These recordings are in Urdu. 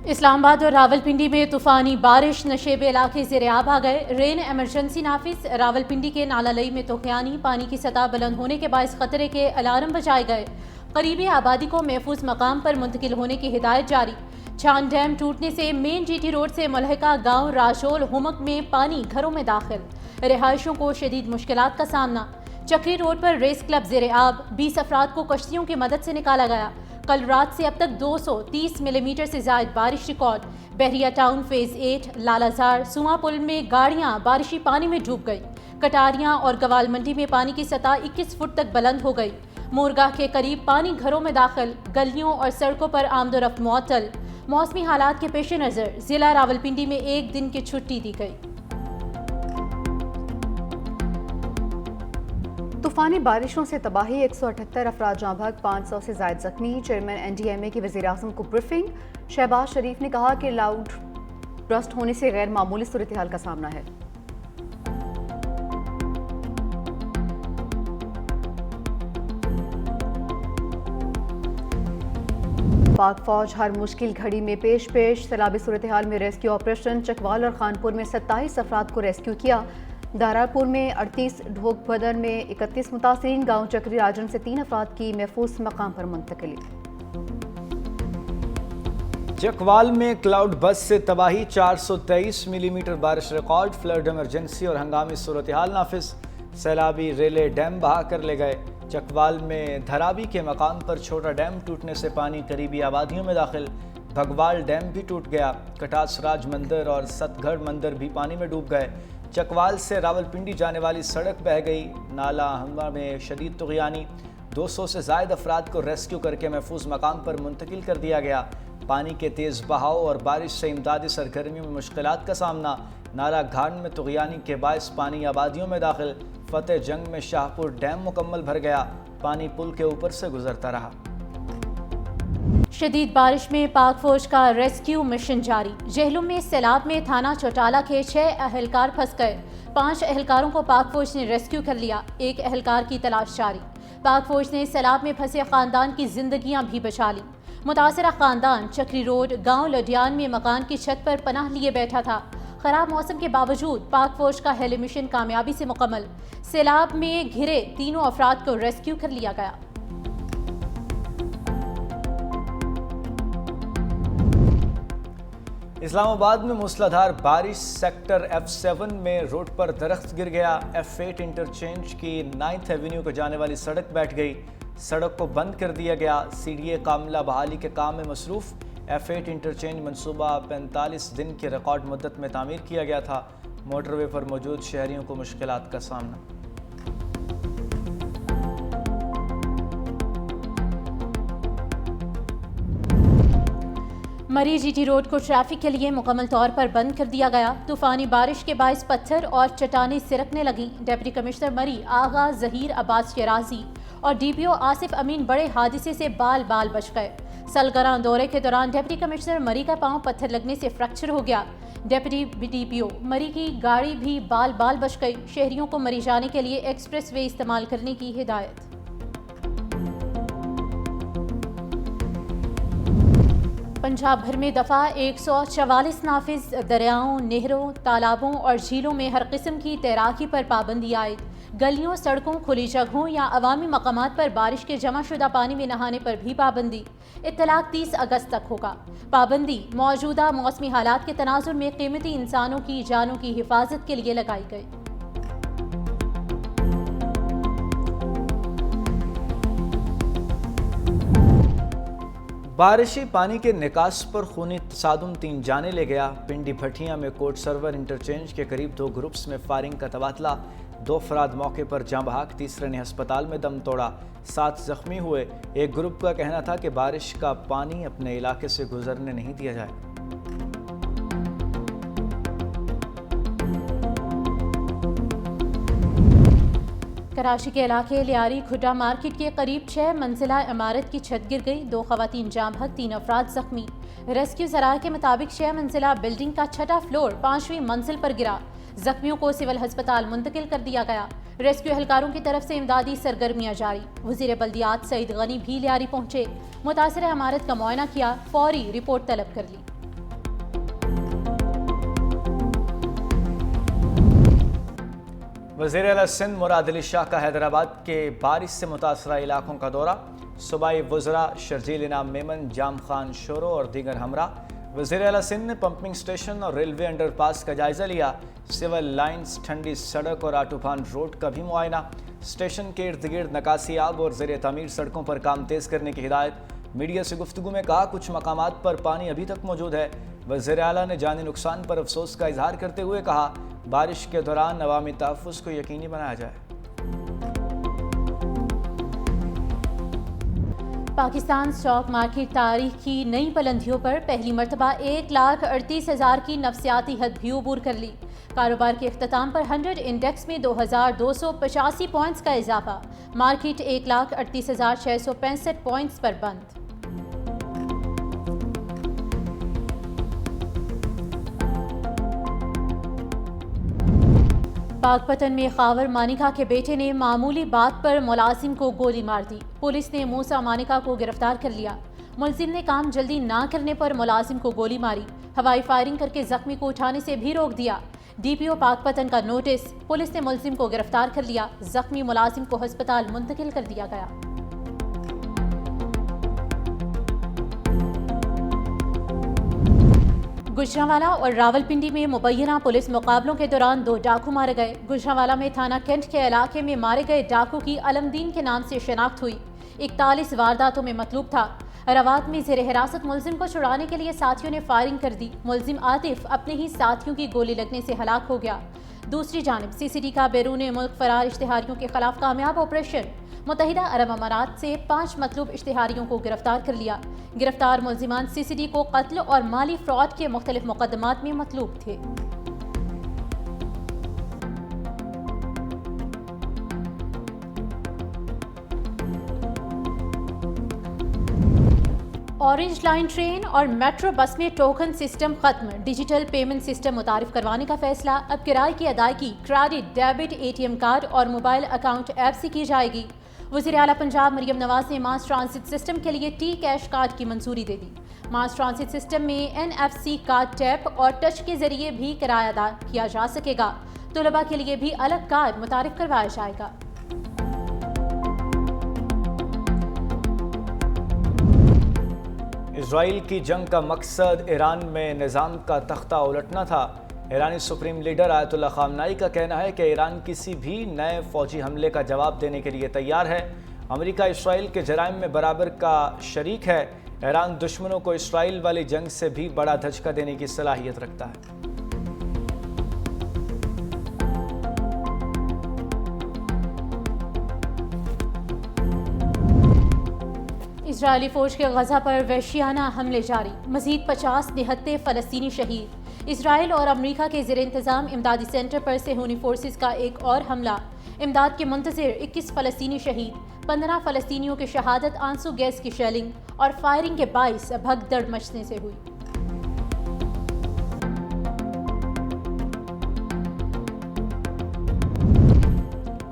اسلام آباد اور راولپنڈی میں طوفانی بارش، نشیب علاقے زیر آب آ گئے۔ رین ایمرجنسی نافذ۔ راولپنڈی کے نالا لئی میں طوفانی پانی کی سطح بلند ہونے کے باعث خطرے کے الارم بجائے گئے۔ قریبی آبادی کو محفوظ مقام پر منتقل ہونے کی ہدایت جاری۔ چھان ڈیم ٹوٹنے سے مین جی ٹی روڈ سے ملحقہ گاؤں راجول ہومک میں پانی گھروں میں داخل، رہائشیوں کو شدید مشکلات کا سامنا۔ چکری روڈ پر ریس کلب زیر آب، 20 افراد کو کشتیوں کی مدد سے نکالا گیا۔ کل رات سے اب تک 230 ملی میٹر سے زائد بارش ریکارڈ۔ بحریہ ٹاؤن فیز 8 لالازار سواں پل میں گاڑیاں بارشی پانی میں ڈوب گئی۔ کٹاریاں اور گوال منڈی میں پانی کی سطح 21 فٹ تک بلند ہو گئی۔ مورگاہ کے قریب پانی گھروں میں داخل، گلیوں اور سڑکوں پر آمد و رفت معطل۔ موسمی حالات کے پیش نظر ضلع راولپنڈی میں ایک دن کی چھٹی دی گئی۔ طوفانی بارشوں سے تباہی، 178 افراد جاں بحق، 500 سے زائد زخمی۔ چیئرمین NDMA کی وزیراعظم کو بریفنگ۔ شہباز شریف نے کہا کہ کلاؤڈ برسٹ ہونے سے غیر معمولی صورتحال کا سامنا ہے۔ پاک فوج ہر مشکل گھڑی میں پیش سیلابی صورتحال میں ریسکیو آپریشن۔ چکوال اور خانپور میں 27 افراد کو ریسکیو کیا۔ دارالپور میں 38، ڈھوک بدر میں 31 متاثرین۔ گاؤں چکری راجن سے 3 افراد کی محفوظ مقام پر منتقلی۔ چکوال میں کلاؤڈ بس سے تباہی، 423 ملی میٹر بارش ریکارڈ۔ فلڈ ایمرجنسی اور ہنگامی صورتحال نافذ۔ سیلابی ریلے ڈیم بہا کر لے گئے۔ چکوال میں دھرابی کے مقام پر چھوٹا ڈیم ٹوٹنے سے پانی قریبی آبادیوں میں داخل۔ بھگوال ڈیم بھی ٹوٹ گیا۔ کٹاس راج مندر اور ست گھڑ مندر بھی پانی میں ڈوب گئے۔ چکوال سے راولپنڈی جانے والی سڑک بہہ گئی۔ نالا ہموار میں شدید طغیانی، 200 سے زائد افراد کو ریسکیو کر کے محفوظ مقام پر منتقل کر دیا گیا۔ پانی کے تیز بہاؤ اور بارش سے امدادی سرگرمیوں میں مشکلات کا سامنا۔ نالا گھاٹ میں طغیانی کے باعث پانی آبادیوں میں داخل۔ فتح جنگ میں شاہپور ڈیم مکمل بھر گیا، پانی پل کے اوپر سے گزرتا رہا۔ شدید بارش میں پاک فوج کا ریسکیو مشن جاری۔ جہلم میں سیلاب میں تھانہ چوٹالہ کے 6 اہلکار پھنس گئے۔ 5 اہلکاروں کو پاک فوج نے ریسکیو کر لیا، 1 اہلکار کی تلاش جاری۔ پاک فوج نے سیلاب میں پھنسے خاندان کی زندگیاں بھی بچا لی۔ متاثرہ خاندان چکری روڈ گاؤں لڈیان میں مکان کی چھت پر پناہ لیے بیٹھا تھا۔ خراب موسم کے باوجود پاک فوج کا ہیلی مشن کامیابی سے مکمل۔ سیلاب میں گھرے تینوں افراد کو ریسکیو کر لیا گیا۔ اسلام آباد میں موسلادھار بارش، سیکٹر F7 میں روڈ پر درخت گر گیا۔ F8 انٹرچینج کی 9th ایونیو کو جانے والی سڑک بیٹھ گئی، سڑک کو بند کر دیا گیا۔ CDA کاملہ بحالی کے کام میں مصروف۔ F8 انٹرچینج منصوبہ 45 دن کی ریکارڈ مدت میں تعمیر کیا گیا تھا۔ موٹر وے پر موجود شہریوں کو مشکلات کا سامنا۔ مری جی ٹی روڈ کو ٹریفک کے لیے مکمل طور پر بند کر دیا گیا۔ طوفانی بارش کے باعث پتھر اور چٹانیں سرکنے لگیں۔ ڈپٹی کمشنر مری آغا ظہیر عباس شیرازی اور DPO آصف امین بڑے حادثے سے بال بچ گئے۔ سلگراں دورے کے دوران ڈپٹی کمشنر مری کا پاؤں پتھر لگنے سے فریکچر ہو گیا۔ ڈپٹی DPO مری کی گاڑی بھی بال بچ گئی۔ شہریوں کو مری جانے کے لیے ایکسپریس وے استعمال کرنے کی ہدایت۔ پنجاب بھر میں دفعہ 144 نافذ۔ دریاؤں، نہروں، تالابوں اور جھیلوں میں ہر قسم کی تیراکی پر پابندی عائد۔ گلیوں، سڑکوں، کھلی جگہوں یا عوامی مقامات پر بارش کے جمع شدہ پانی میں نہانے پر بھی پابندی۔ اطلاق 30 اگست تک ہوگا۔ پابندی موجودہ موسمی حالات کے تناظر میں قیمتی انسانوں کی جانوں کی حفاظت کے لیے لگائی گئی۔ بارشی پانی کے نکاس پر خونی تصادم 3 جانیں لے گیا۔ پنڈی بھٹیاں میں کوٹ سرور انٹرچینج کے قریب 2 گروپس میں فائرنگ کا تبادلہ، 2 افراد موقع پر جاں بحق، تیسرے نے ہسپتال میں دم توڑا، 7 زخمی ہوئے۔ ایک گروپ کا کہنا تھا کہ بارش کا پانی اپنے علاقے سے گزرنے نہیں دیا جائے۔ کراچی کے علاقے لیاری کھڈا مارکیٹ کے قریب 6 منزلہ عمارت کی چھت گر گئی، 2 خواتین جاں بحق، 3 افراد زخمی۔ ریسکیو ذرائع کے مطابق 6 منزلہ بلڈنگ کا 6واں فلور 5ویں منزل پر گرا۔ زخمیوں کو سول ہسپتال منتقل کر دیا گیا۔ ریسکیو اہلکاروں کی طرف سے امدادی سرگرمیاں جاری۔ وزیر بلدیات سعید غنی بھی لیاری پہنچے، متاثرہ عمارت کا معائنہ کیا، فوری رپورٹ طلب کر لی۔ وزیر اعلیٰ سندھ مراد علی شاہ کا حیدرآباد کے بارش سے متاثرہ علاقوں کا دورہ، صوبائی وزراء شرجیل انعام میمن، جام خان شورو اور دیگر ہمراہ۔ وزیر اعلیٰ سندھ نے پمپنگ اسٹیشن اور ریلوے انڈر پاس کا جائزہ لیا، سول لائنز، ٹھنڈی سڑک اور آٹوبان روڈ کا بھی معائنہ۔ اسٹیشن کے ارد گرد نکاسی آب اور زیر تعمیر سڑکوں پر کام تیز کرنے کی ہدایت۔ میڈیا سے گفتگو میں کہا کچھ مقامات پر پانی ابھی تک موجود ہے۔ وزیر اعلیٰ نے جانی نقصان پر افسوس کا اظہار کرتے ہوئے کہا بارش کے دوران عوامی تحفظ کو یقینی بنایا جائے۔ پاکستان اسٹاک مارکیٹ تاریخ کی نئی بلندیوں پر پہلی مرتبہ 1,38,000 کی نفسیاتی حد بھی عبور کر لی۔ کاروبار کے اختتام پر 100 انڈیکس میں 2,285 پوائنٹس کا اضافہ، مارکیٹ 1,38,665 پوائنٹس پر بند۔ پاک پتن میں خاور مانیکا کے بیٹے نے معمولی بات پر ملازم کو گولی مار دی، پولیس نے موسیٰ مانیکا کو گرفتار کر لیا۔ ملزم نے کام جلدی نہ کرنے پر ملازم کو گولی ماری، ہوائی فائرنگ کر کے زخمی کو اٹھانے سے بھی روک دیا۔ ڈی پی او پاک پتن کا نوٹس، پولیس نے ملزم کو گرفتار کر لیا، زخمی ملازم کو ہسپتال منتقل کر دیا گیا۔ گجرانوالہ اور راولپنڈی میں مبینہ پولیس مقابلوں کے دوران 2 ڈاکو مارے گئے۔ گجرانوالہ میں تھانہ کینٹ کے علاقے میں مارے گئے ڈاکو کی علمدین کے نام سے شناخت ہوئی، 41 وارداتوں میں مطلوب تھا۔ روات میں زیر حراست ملزم کو چھڑانے کے لیے ساتھیوں نے فائرنگ کر دی، ملزم عاطف اپنے ہی ساتھیوں کی گولی لگنے سے ہلاک ہو گیا۔ دوسری جانب سی سی ڈی کا بیرون ملک فرار اشتہاریوں کے خلاف کامیاب آپریشن، متحدہ عرب امارات سے 5 مطلوب اشتہاریوں کو گرفتار کر لیا۔ گرفتار ملزمان سی سی ڈی کو قتل اور مالی فراڈ کے مختلف مقدمات میں مطلوب تھے۔ اورنج لائن ٹرین اور میٹرو بس میں ٹوکن سسٹم ختم، ڈیجیٹل پیمنٹ سسٹم متعارف کروانے کا فیصلہ، اب کرائے کی ادائیگی credit, debit, A T M card اور موبائل اکاؤنٹ ایپ سے کی جائے گی۔ وزیر اعلیٰ پنجاب مریم نواز نے ماس ٹرانزٹ سسٹم کے لیے ٹی کیش کارڈ کی منظوری دے دی۔ ماس ٹرانزٹ سسٹم میں NFC کارڈ ٹیپ اور ٹچ کے ذریعے بھی کرایہ ادا کیا جا سکے گا۔ طلباء کے لیے بھی الگ کارڈ متعارف کروایا جائے گا۔ اسرائیل کی جنگ کا مقصد ایران میں نظام کا تختہ الٹنا تھا۔ ایرانی سپریم لیڈر آیت اللہ خامنائی کا کہنا ہے کہ ایران کسی بھی نئے فوجی حملے کا جواب دینے کے لیے تیار ہے۔ امریکہ اسرائیل کے جرائم میں برابر کا شریک ہے۔ ایران دشمنوں کو اسرائیل والی جنگ سے بھی بڑا دھچکا دینے کی صلاحیت رکھتا ہے۔ اسرائیلی فوج کے غزہ پر وحشیانہ حملے جاری، مزید 50 نہتے فلسطینی شہید۔ اسرائیل اور امریکہ کے زیر انتظام امدادی سینٹر پر صہیونی فورسز کا ایک اور حملہ، امداد کے منتظر 21 فلسطینی شہید، 15 فلسطینیوں کی شہادت آنسو گیس کی شیلنگ اور فائرنگ کے باعث بھگدڑ مچنے سے ہوئی۔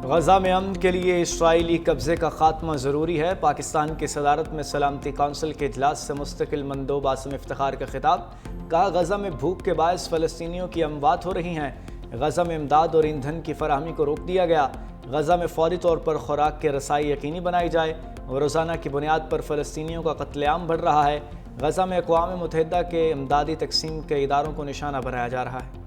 غزہ میں امن کے لیے اسرائیلی قبضے کا خاتمہ ضروری ہے۔ پاکستان کی صدارت میں سلامتی کونسل کے اجلاس سے مستقل مندوب عاصم افتخار کا خطاب، کہا غزہ میں بھوک کے باعث فلسطینیوں کی اموات ہو رہی ہیں۔ غزہ میں امداد اور ایندھن کی فراہمی کو روک دیا گیا۔ غزہ میں فوری طور پر خوراک کی رسائی یقینی بنائی جائے۔ روزانہ کی بنیاد پر فلسطینیوں کا قتل عام بڑھ رہا ہے۔ غزہ میں اقوام متحدہ کے امدادی تقسیم کے اداروں کو نشانہ بنایا جا رہا ہے۔